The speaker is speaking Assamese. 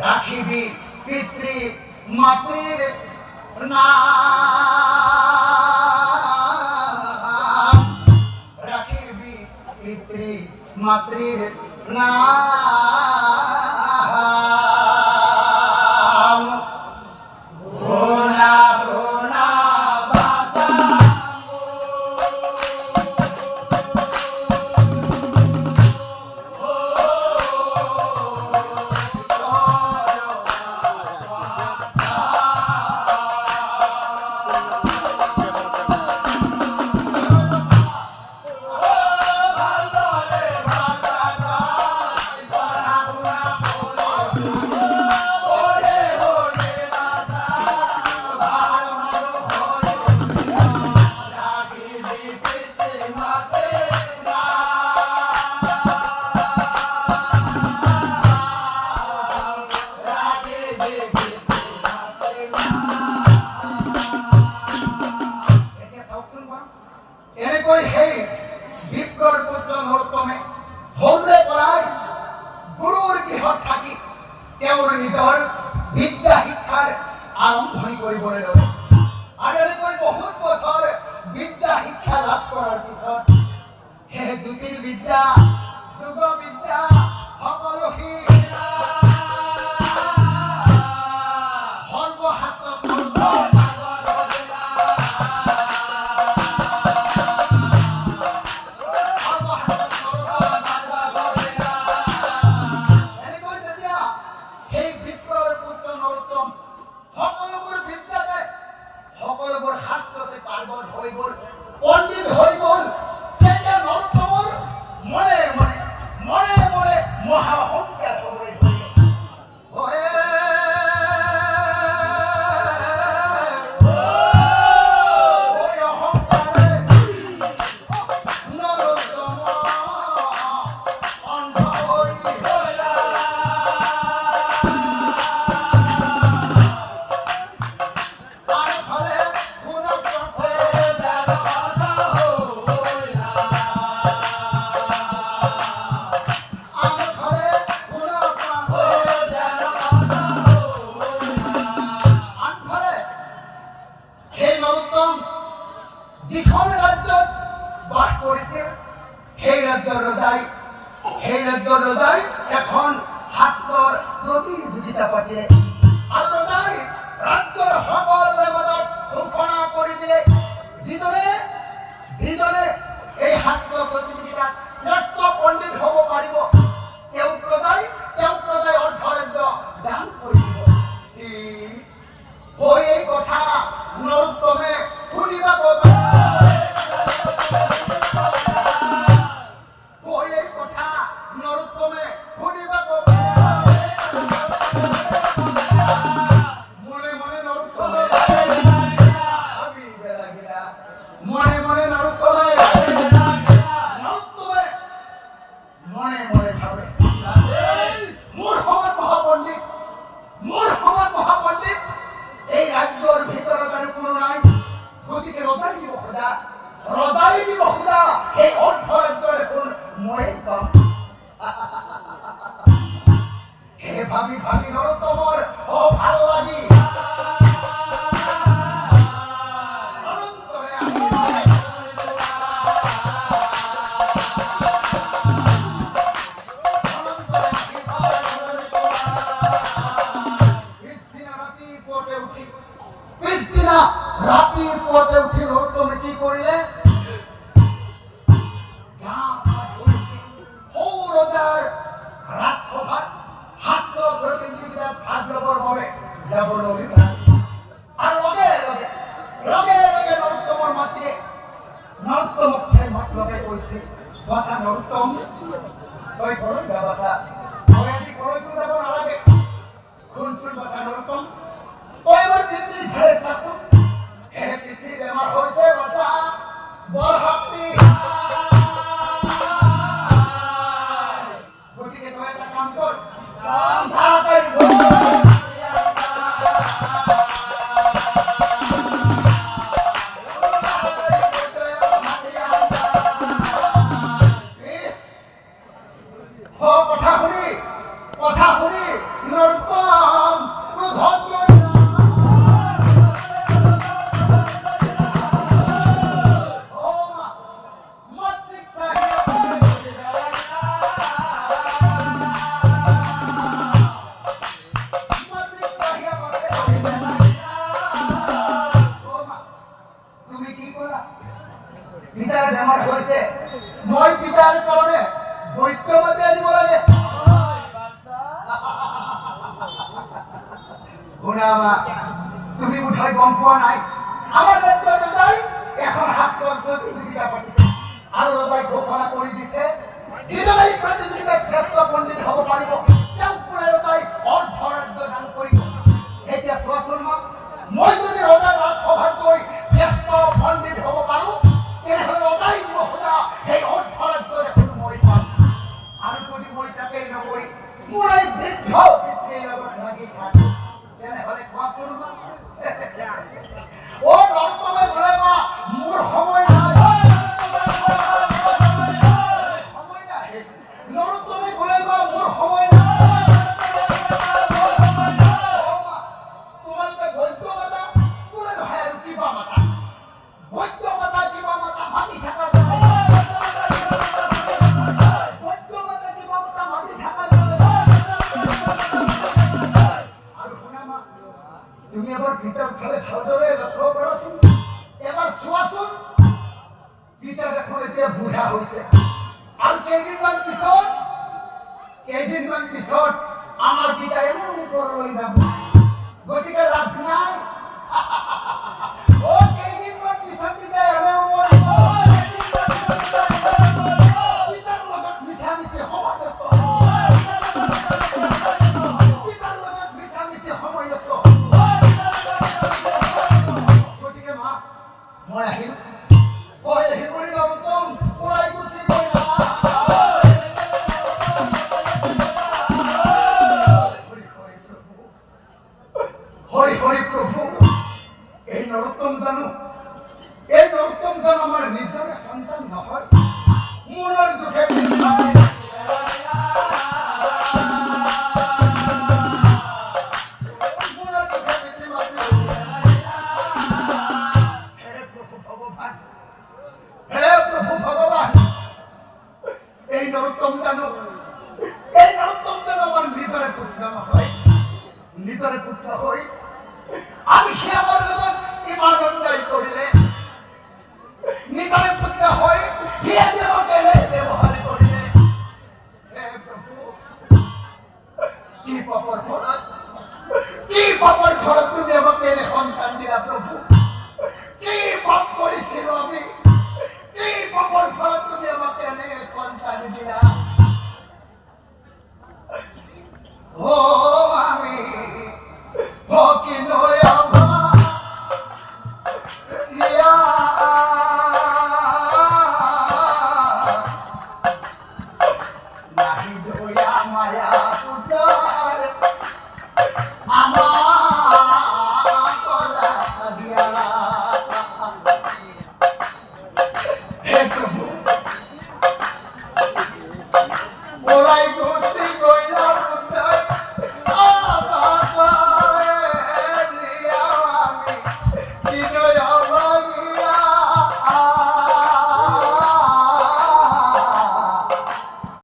ৰাখিবি পিতৃ মাতৃৰ নাম, ৰাখিবি পিতৃ মাতৃৰ নাম। ভোনা ভোনা ভাষা এনেকৈ সেই বিপ্ৰৰ পুত্ৰ নৰোত্তমে হলৰে পৰাই গুৰুৰ গৃহত থাকি তেওঁৰ নিজৰ বিদ্যা শিক্ষাৰ আৰম্ভণি কৰিবলৈ ল'লে। আৰু এনেকৈ বহুত বছৰ বিদ্যা শিক্ষা লাভ কৰাৰ পিছত সেই জ্যোতিৰ্বিদ্যা যোগ বিদ্যা সকলো পণ্ডিত হৈ গ'ল। তেতিয়া নৰোত্তমৰ মনে মনে মনে মনে মহাহংকাৰ হ'বলৈ ধৰিলে। অহংকাৰে নৰোত্তম অন্ধ হৈ গ'লা। আনফালে শুনক যিখন ৰাজ্যত বাস কৰিছিল সেই ৰাজ্যৰ ৰজাই এখন শাস্ত্ৰৰ প্ৰতিযোগিতা পাতিলে আৰু ৰজাই ৰাজ্যৰ সকলোৰে মাজত ঘোষণা কৰি দিলে, যিজনে এই শাস্ত্ৰ প্ৰতিযোগিতাত শ্ৰেষ্ঠ পণ্ডিত হ'ব পাৰিব তেওঁক ৰজাই অৰ্ধ ৰাজ্য দান কৰি দিব। এই কথা নৰোত্তমে শুনিব ৰজাই দিব খুদা সেই অৰ্থ ৰাজ্যৰ এখন মই পাম। সেই ভাবি ভাবি নৰোত্তমৰ ভাল লাগি পিছদিনা ৰাতিপুৱাতে উঠি নৰোত্তমে কি কৰিলে, ৰজাৰ ৰাজসভাত শাস্ত্ৰ প্ৰতিযোগিতাত ভাগ ল'বৰ বাবে যাবলৈ আৰু লগে লগে নৰোত্তমৰ মাতৃয়ে নৰোত্তমক চাই মাত লগাই কৈছিল, বাছা নৰোত্তম, তই ঘৰলৈ যা বাছা, তই আজি ঘৰলৈকো যাব নালাগে। শুনচোন বাছা নৰোত্তম, তই এবাৰ পিতৃৰ ঘৰে চাচোন, সেই পিতৃ বেমাৰ হৈছে বাছা, বৰ শক্তি। গতিকে তই এটা কাম কৰ, কথা কথা শুনি নৰোত্তম ক্ৰোধত পিতাৰ বেমাৰ হৈছে মই পিতাৰ কাৰণে বৈদ্যমতে আনিব লাগে শুনামা তুমি বোধহয় গম পোৱা নাই আমাৰ ৰাজ্যৰ ৰজাই এখন হাস্যৰ প্ৰতিযোগিতা পাতিছে আৰু ৰজাই ঘোষণা কৰি দিছে যিজনে এই প্ৰতিযোগিতাত শ্ৰেষ্ঠ পণ্ডিত হ'ব পাৰিব তেওঁক বোলে ৰজাই অৰ্ধ ৰাজ্য দান কৰিব এতিয়া চোৱাচোন মই যদি ৰজাৰ ৰাজসভাত গৈ শ্ৰেষ্ঠ পণ্ডিত হ'ব পাৰো তেনেহ'লে ৰজাই মহোদা সেই অৰ্ধ ৰাজ্য দেখোন মই পাম আৰু যদি মই তাকেই নকৰি মোৰ এই বৃদ্ধ পিতৃৰ লগত লাগি থাকো তেনেহ'লে কোৱাচোন অ নৰোত্তমে বোলে মা মোৰ সময় নাই নৰোত্তমে বোলে মা মোৰ সময় নাই তোমালোকে বৈদ্য মাতা বোলে নহয় আৰু কিবা মাতা বৈদ্য মাতা কিবা মাতা মাতি থকা বৈদ্য মাতা কিবা মাতা মাতি থকা আৰু শুনা মা তুমি এবাৰ ভিতৰ ফালে ভালদৰে লক্ষ্য কৰাচোন এবাৰ চোৱাচোন পিতাৰ এখন এতিয়া বুঢ়া হৈছে আৰু কেইদিনমান পিছত আমাৰ পিতা এনে ওপৰলৈ যাব গতিকে লাভ নাই কেইদিনমান পিছত পিতা এনে পিতাৰ লগত মিছামিছি সময় নষ্ট পিতাৰ লগত মিছামিছি সময় নষ্ট গতিকে মা মই আহিম কৰি নৰোত্তম পলাই গুচি গৈ হৰি হৰি প্ৰভু এই নৰোত্তম জানো আমাৰ নিজৰে সন্তান নহয় মূৰৰ দুখে এই নৰোত্তম জানো আমাৰ নিজৰে পুত্ৰ নহয় নিজৰে পুত্ৰ হৈ আমি সি আমাৰ লগত ইমান অন্যায় কৰিলে নিজৰে পুত্ৰ হৈ সি আজি আমাক এনে ব্যৱহাৰ কৰিলে হে প্ৰভু কি পাপৰ ঘৰত তুমি আমাক এনে সন্তান দিলা প্ৰভু